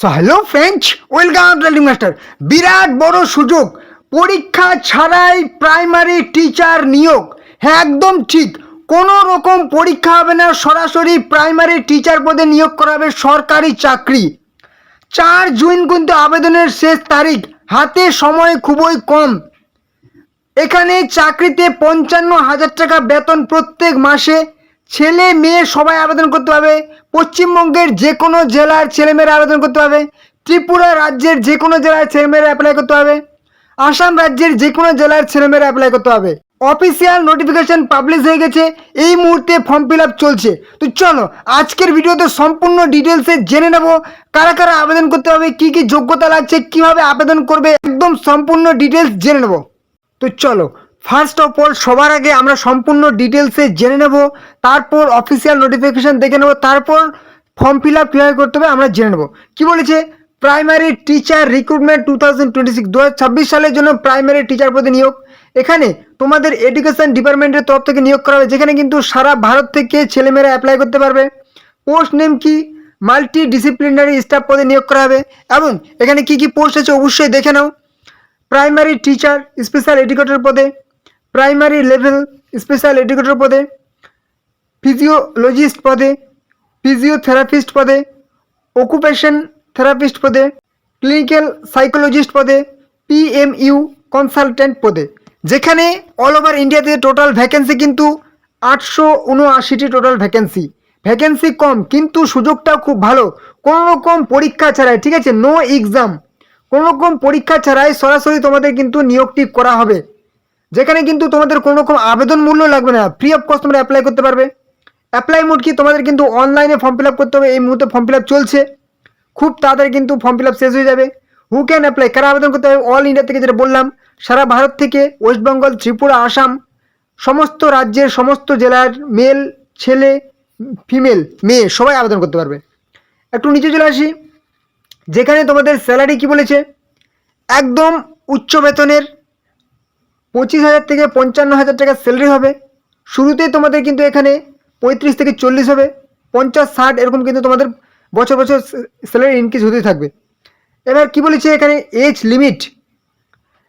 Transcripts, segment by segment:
So hello friends, welcome to Learning Master. বিরাট বড় সুযোগ, পরীক্ষা ছাড়াই প্রাইমারি টিচার নিয়োগ। হ্যাঁ, একদম ঠিক, কোনো রকম পরীক্ষা হবে না, সরাসরি প্রাইমারি টিচার পদে নিয়োগ করা হবে, সরকারি চাকরি। 4 জুন কিন্তু আবেদনের শেষ তারিখ, হাতে সময় খুবই কম। এখানে চাকরিতে 55,000 টাকা বেতন প্রত্যেক মাসে। ছেলে মেয়ে সবাই আবেদন করতে হবে। পশ্চিমবঙ্গের যে কোনো জেলার ছেলেমেয়েরা আবেদন করতে হবে। ত্রিপুরা রাজ্যের যে কোনো জেলার ছেলেমেয়েরা অ্যাপ্লাই করতে হবে। আসাম রাজ্যের যে কোনো জেলার ছেলেমেয়েরা অ্যাপ্লাই করতে হবে। অফিসিয়াল নোটিফিকেশন পাবলিশ হয়ে গেছে, এই মুহূর্তে ফর্ম ফিল আপ চলছে। তো চলো আজকের ভিডিওতে সম্পূর্ণ ডিটেলসে জেনে নেব কারা কারা আবেদন করতে হবে, কি কি যোগ্যতা লাগছে, কিভাবে আবেদন করবে, একদম সম্পূর্ণ ডিটেলস জেনে নেব। তো চলো ফার্স্ট অফ অল সবার আগে আমরা সম্পূর্ণ ডিটেলসে জেনে নেব, তারপর অফিসিয়াল নোটিফিকেশান দেখে নেব, তারপর ফর্ম ফিল আপ কীভাবে করতে হবে আমরা জেনে নেব। কী বলেছে, প্রাইমারি টিচার রিক্রুটমেন্ট 2026, 2026 সালের জন্য প্রাইমারি টিচার পদে নিয়োগ। এখানে তোমাদের এডুকেশন ডিপার্টমেন্টের তরফ থেকে নিয়োগ করা হবে, যেখানে কিন্তু সারা ভারত থেকে ছেলেমেয়েরা অ্যাপ্লাই করতে পারবে। পোস্ট নেম কি, মাল্টি ডিসিপ্লিনারি স্টাফ পদে নিয়োগ করা হবে। এবং এখানে কি কি পোস্ট আছে অবশ্যই দেখে নাও। প্রাইমারি টিচার স্পেশাল এডুকেটর পদে, প্রাইমারি লেভেল স্পেশাল এডুকেটর পদে, ফিজিওলজিস্ট পদে, ফিজিওথেরাপিস্ট পদে, অকুপেশন থেরাপিস্ট পদে, ক্লিনিক্যাল সাইকোলজিস্ট পদে, পিএমইউ কনসালটেন্ট পদে। যেখানে অল ওভার ইন্ডিয়াতে টোটাল ভ্যাকেন্সি কিন্তু 879টি টোটাল ভ্যাকেন্সি কম, কিন্তু সুযোগটাও খুব ভালো। কোনো রকম পরীক্ষা ছাড়াই, ঠিক আছে, নো এক্সাম, কোনো রকম পরীক্ষা ছাড়াই সরাসরি তোমাদের কিন্তু নিয়োগটি করা হবে। যেখানে কিন্তু তোমাদের কোনো রকম আবেদন মূল্য লাগবে না, ফ্রি অফ কস্ট তোমরা অ্যাপ্লাই করতে পারবে। অ্যাপ্লাই মোড কি, তোমাদের কিন্তু অনলাইনে ফর্ম ফিল আপ করতে হবে। এই মুহূর্তে ফর্ম ফিল আপ চলছে, খুব তাড়াতাড়ি কিন্তু ফর্ম ফিল আপ শেষ হয়ে যাবে। হু ক্যান অ্যাপ্লাই, কারা আবেদন করতে হবে, অল ইন্ডিয়া থেকে, যেটা বললাম সারা ভারত থেকে, ওয়েস্ট বেঙ্গল, ত্রিপুরা, আসাম, সমস্ত রাজ্যের সমস্ত জেলার মেল, ছেলে, ফিমেল, মেয়ে সবাই আবেদন করতে পারবে। একটু নিচে চলে আসি, যেখানে তোমাদের স্যালারি কি বলেছে, একদম উচ্চ বেতনের 25,000 থেকে 55,000 টাকা স্যালারি হবে। শুরুতেই তোমাদের কিন্তু এখানে 35 থেকে 40 হবে, 50-60 এরকম কিন্তু তোমাদের বছর বছর স্যালারি ইনক্রিজ হতেই থাকবে। এবার কি বলেছে এখানে, এজ লিমিট,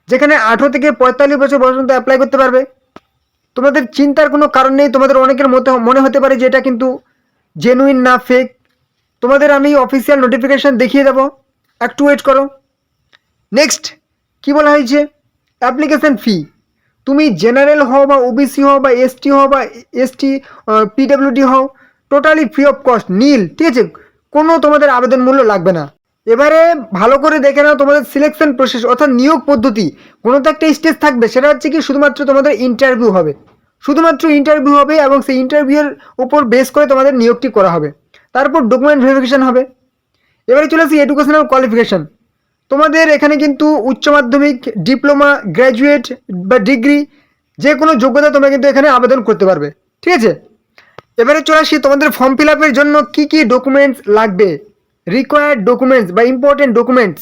যেখানে 18 থেকে 45 বছর পর্যন্ত অ্যাপ্লাই করতে পারবে। তোমাদের চিন্তার কোনো কারণ নেই, তোমাদের অনেকের মনে হতে পারে যে এটা কিন্তু জেনুইন না ফেক। তোমাদের আমি অফিসিয়াল নোটিফিকেশান দেখিয়ে দেবো, একটু ওয়েট করো। নেক্সট কি বলা হয়েছে, অ্যাপ্লিকেশান ফি, তুমি জেনারেল হও বা ওবিসি হও বা এসটি হও বা এসটি পিডাব্লিউডি হও, টোটালি ফ্রি অফ কস্ট, নীল, ঠিক আছে, কোনো তোমাদের আবেদন মূল্য লাগবে না। এবারে ভালো করে দেখে নাও তোমাদের সিলেকশন প্রসেস, অর্থাৎ নিয়োগ পদ্ধতি। কোনো তো একটা স্টেজ থাকবে, সেটা হচ্ছে কি শুধুমাত্র তোমাদের ইন্টারভিউ হবে, শুধুমাত্র ইন্টারভিউ হবে, এবং সেই ইন্টারভিউয়ের উপর বেস করে তোমাদের নিয়োগটি করা হবে। তারপর ডকুমেন্ট ভেরিফিকেশান হবে। এবারে চলে আসি এডুকেশনাল কোয়ালিফিকেশান। তোমাদের এখানে কিন্তু উচ্চ মাধ্যমিক, ডিপ্লোমা, গ্র্যাজুয়েট বা ডিগ্রি, যে কোনো যোগ্যতা তোমরা কিন্তু এখানে আবেদন করতে পারবে, ঠিক আছে। এবারে চলে আসি তোমাদের ফর্ম ফিল আপের জন্য কী কী ডকুমেন্টস লাগবে, রিকোয়ার্ড ডকুমেন্টস বা ইম্পর্টেন্ট ডকুমেন্টস।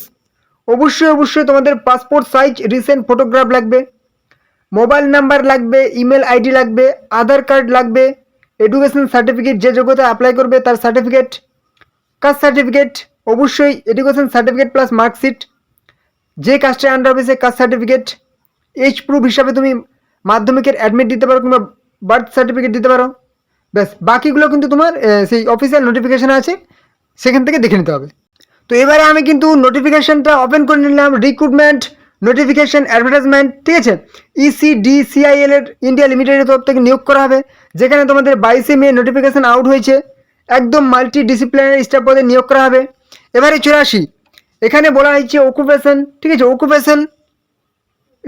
অবশ্যই তোমাদের পাসপোর্ট সাইজ রিসেন্ট ফটোগ্রাফ লাগবে, মোবাইল নাম্বার লাগবে, ইমেল আইডি লাগবে, আধার কার্ড লাগবে, এডুকেশন সার্টিফিকেট, যে যোগ্যতা অ্যাপ্লাই করবে তার সার্টিফিকেট, কাস্ট সার্টিফিকেট, অবশ্যই এডুকেশন সার্টিফিকেট প্লাস মার্কশিট, যে কাস্টের আন্ডার হবে সে কাস্ট সার্টিফিকেট, এজ প্রুফ হিসাবে তুমি মাধ্যমিকের অ্যাডমিট দিতে পারো কিংবা বার্থ সার্টিফিকেট দিতে পারো। ব্যাস, বাকিগুলো কিন্তু তোমার সেই অফিসিয়াল নোটিফিকেশান আছে, সেখান থেকে দেখে নিতে হবে। তো এবারে আমি কিন্তু নোটিফিকেশানটা ওপেন করে নিলাম, রিক্রুটমেন্ট নোটিফিকেশান অ্যাডভার্টাইজমেন্ট, ঠিক আছে। ECDCIL এর ইন্ডিয়া লিমিটেডের তরফ থেকে নিয়োগ করা হবে, যেখানে তোমাদের 22 মে নোটিফিকেশান আউট হয়েছে। একদম মাল্টি ডিসিপ্লিনারি স্টাফ পদে নিয়োগ করা হবে। এবারে চলে আসি, এখানে বলা হয়েছে অকুপেশন, ঠিক আছে, অকুপেশন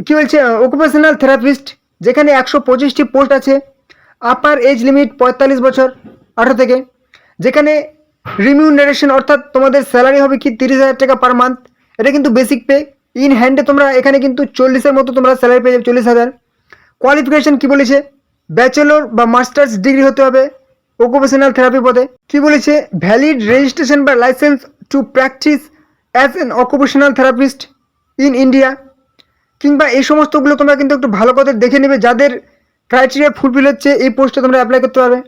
কী বলছে, অকুপেশনাল থেরাপিস্ট, যেখানে 125টি পোস্ট আছে। আপার এজ লিমিট 45 বছর 18 থেকে। যেখানে রিমিউনারেশন, অর্থাৎ তোমাদের স্যালারি হবে কি 30,000 টাকা পার মান্থ। এটা কিন্তু বেসিক পে, ইন হ্যান্ডে তোমরা এখানে কিন্তু 40-এর মতো তোমরা স্যালারি পেয়ে যাবে, 40,000। কোয়ালিফিকেশান কি বলেছে, ব্যাচেলর বা মাস্টার্স ডিগ্রি হতে হবে অকুপেশনাল থেরাপি পদে। কি বলেছে, ভ্যালিড রেজিস্ট্রেশন বা licence to practise as an occupational therapist in India, কিংবা এই সমস্তগুলো তোমরা কিন্তু একটু ভালো করে দেখে নেবে, যাদের ক্রাইটেরিয়া ফুলফিল হচ্ছে এই পোস্টে তোমরা অ্যাপ্লাই করতে পারবে।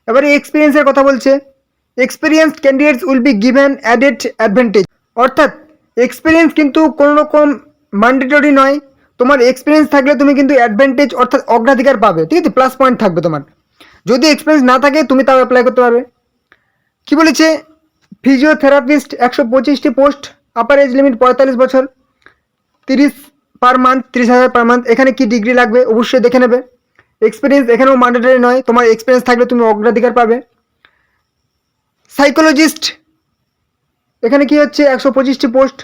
এবারে এক্সপিরিয়েন্সের কথা বলছে, experienced candidates will be given added advantage, অর্থাৎ এক্সপিরিয়েন্স কিন্তু কোনো রকম ম্যান্ডেটরি নয়, তোমার এক্সপিরিয়েন্স থাকলে তুমি কিন্তু অ্যাডভান্টেজ অর্থাৎ অগ্রাধিকার পাবে, ঠিক আছে, প্লাস পয়েন্ট থাকবে তোমার। যদি এক্সপিরিয়েন্স না থাকে তুমি তাও অ্যাপ্লাই করতে পারবে। কি বলেছে, ফিজিওথেরাপিস্ট 125টি পোস্ট, আপার এজ লিমিট 45 বছর, 30 পার মান্থ, 30,000 পার মান্থ। এখানে কি ডিগ্রি লাগবে অবশ্যই দেখে নেবে। এক্সপিরিয়েন্স এখানেও ম্যান্ডেটরি নয়, তোমার এক্সপিরিয়েন্স থাকলে তুমি অগ্রাধিকার পাবে। সাইকোলজিস্ট এখানে কি হচ্ছে 125টি পোস্ট,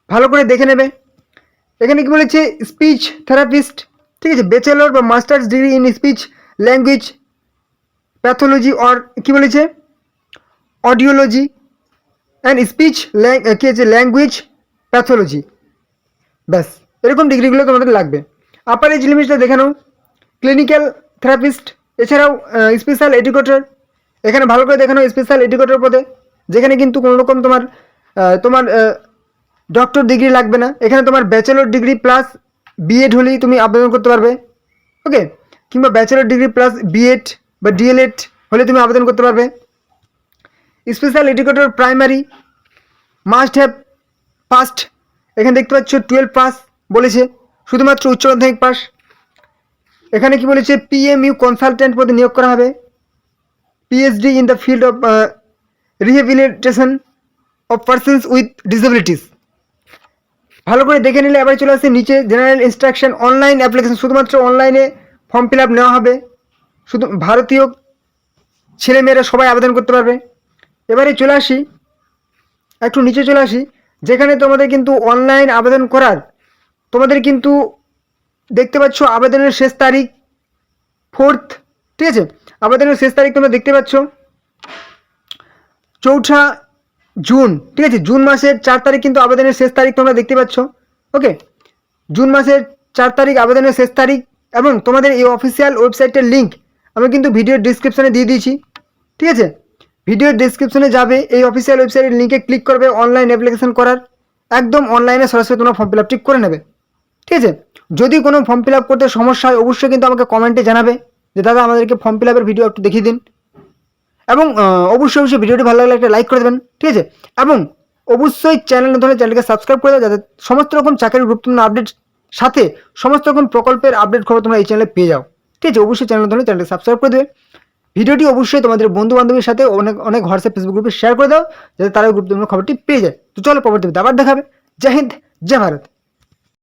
ভালো করে দেখে নেবে। এখানে কি বলেছে, স্পিচ থেরাপিস্ট, ঠিক আছে, ব্যাচেলর বা masters degree in speech language pathology or কি বলেছে অডিওলজি অ্যান্ড স্পিচ কি আছে ল্যাঙ্গুয়েজ প্যাথোলজি, ব্যাস এরকম ডিগ্রিগুলো তোমাদের লাগবে। আপার এজ লিমিটটা দেখে নাও। ক্লিনিক্যাল থেরাপিস্ট, এছাড়াও স্পেশাল এডুকেটর, এখানে ভালো করে দেখে নাও স্পেশাল এডুকেটর পদে, যেখানে কিন্তু কোনো রকম তোমার ডক্টর ডিগ্রি লাগবে না, এখানে তোমার ব্যাচেলর ডিগ্রি প্লাস বিএড হলেই তুমি আবেদন করতে পারবে, ওকে, কিংবা ব্যাচেলর ডিগ্রি প্লাস বিএড বা ডিএলএড হলে তুমি আবেদন করতে পারবে। Special educator primary must have passed, এখানে দেখতে পাচ্ছ 12 পাস বলেছে, শুধুমাত্র উচ্চ মাধ্যমিক পাস। এখানে কি বলেছে, পিএমইউ কনসালটেন্ট পদে নিয়োগ করা হবে, PhD in the field of rehabilitation of persons with disabilities. ভালো করে দেখে নিলে এবার চলে আসছে নিচে জেনারেল ইনস্ট্রাকশন, অনলাইন অ্যাপ্লিকেশন, শুধুমাত্র অনলাইনে ফর্ম ফিল আপ নেওয়া হবে, শুধু ভারতীয় ছেলেমেয়েরা সবাই আবেদন করতে পারবে। এবারে চলে আসি একটু নিচে চলে আসি, যেখানে তোমাদের কিন্তু অনলাইন আবেদন করার তোমাদের কিন্তু দেখতে পাচ্ছ আবেদনের শেষ তারিখ 4, ঠিক আছে, আবেদনের শেষ তারিখ তোমরা দেখতে পাচ্ছ 4 জুন, ঠিক আছে, জুন মাসের 4 তারিখ কিন্তু আবেদনের শেষ তারিখ তোমরা দেখতে পাচ্ছ, ওকে, জুন মাসের 4 তারিখ আবেদনের শেষ তারিখ। এবং তোমাদের এই অফিসিয়াল ওয়েবসাইটের লিঙ্ক আমি কিন্তু ভিডিওর ডিসক্রিপশনে দিয়ে দিয়েছি, ঠিক আছে, ভিডিওর ডিসক্রিপশনে যাবে, এই অফিসিয়াল ওয়েবসাইটের লিঙ্কে ক্লিক করবে, অনলাইন অ্যাপ্লিকেশন করার, একদম অনলাইনে সরাসরি তোমরা ফর্ম ফিল আপটি করে নেবে, ঠিক আছে। যদি কোনো ফর্ম ফিল আপ করতে সমস্যা হয় অবশ্যই কিন্তু আমাকে কমেন্টে জানাবে যে দাদা আমাদেরকে ফর্ম ফিল আপের ভিডিও একটু দেখিয়ে দিন, এবং অবশ্যই ভিডিওটি ভালো লাগলে একটা লাইক করে দেবেন, ঠিক আছে, এবং অবশ্যই চ্যানেলটিকে সাবস্ক্রাইব করে দেবে, যাতে সমস্ত রকম চাকরির গুরুত্বপূর্ণ আপডেট সাথে সমস্ত রকম প্রকল্পের আপডেট খবর তোমরা এই চ্যানেলে পেয়ে যাও, ঠিক আছে। অবশ্যই চ্যানেলটিকে সাবস্ক্রাইব করে দেবে। ভিডিওটি অবশ্যই তোমাদের বন্ধু বান্ধবের সাথে অনেক হোয়াটসঅ্যাপ ফেসবুক গ্রুপে শেয়ার করে দাও, যাতে তারা গুরুত্বপূর্ণ খবরটি পেয়ে যায়। তো চলো পরবর্তী ভিডিওতে আবার দেখাবে। জয় হিন্দ, জয় ভারত।